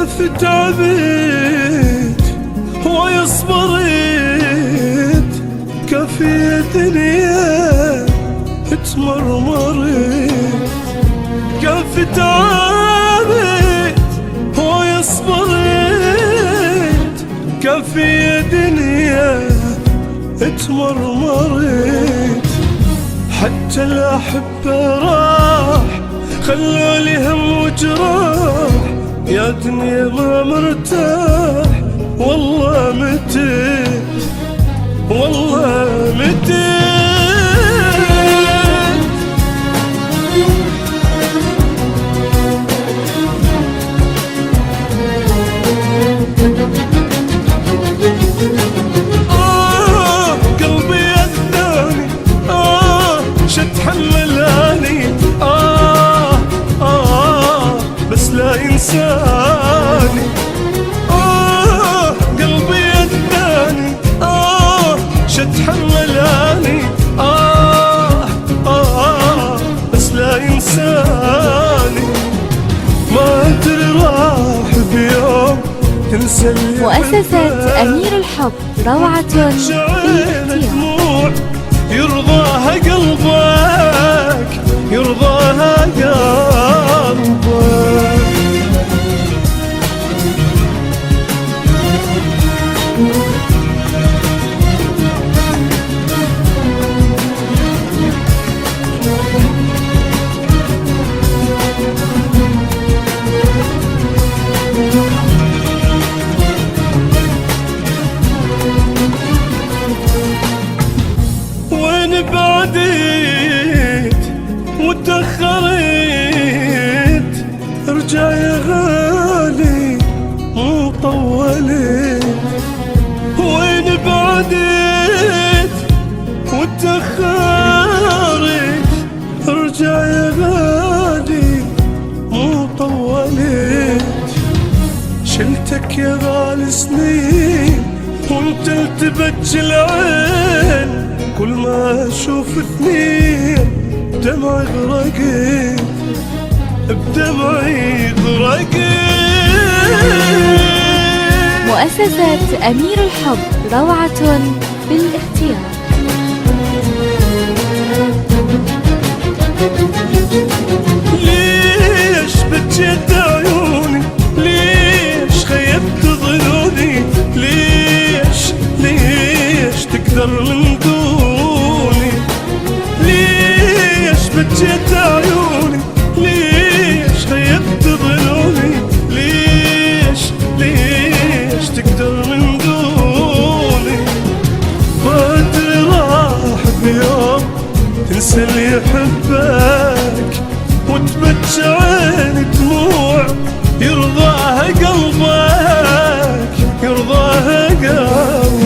كيف تعبت ويا صبرت، كيف يا دنيا تمرمرت، كيف تعبت ويا صبرت، كيف يا دنيا تمرمرت. حتى الأحبة راح خلوا لي هم وجراح، يا دنيا ما مرتاح والله متت، والله متت. قلبي أذاني شد حملاني، بس لا ينساني. قلبي أذاني شد حملاني، بس لا ينساني. ما أدري راح بيوم تنسى اللي مؤسسة أمير الحب، روعة بالاختيار. يرضاها قلبك، يرضاها قلبك. وين بعدت وتأخرت، ارجع يا غالي مو طولت. وين بعدت وتأخرت، ارجع يا غالي مو طولت. شلتك يا غالي سنين وانت التبج العين، كل ما اشوف اثنين بدمعي غرقت، بدمعي غرقت. مؤسسة أمير الحب، روعة بالاختيار. ليش بجيت عيوني، ليش خيبت ظنوني، ليش تقدر من دوني. ليش بجيت عيوني، ليش خيبت ظنوني، ليش تقدر من دوني. ما أدري راح بيوم تنسى اللي يحبك وتبكي عيني دموع، يرضاها قلبك، يرضاها قلبك.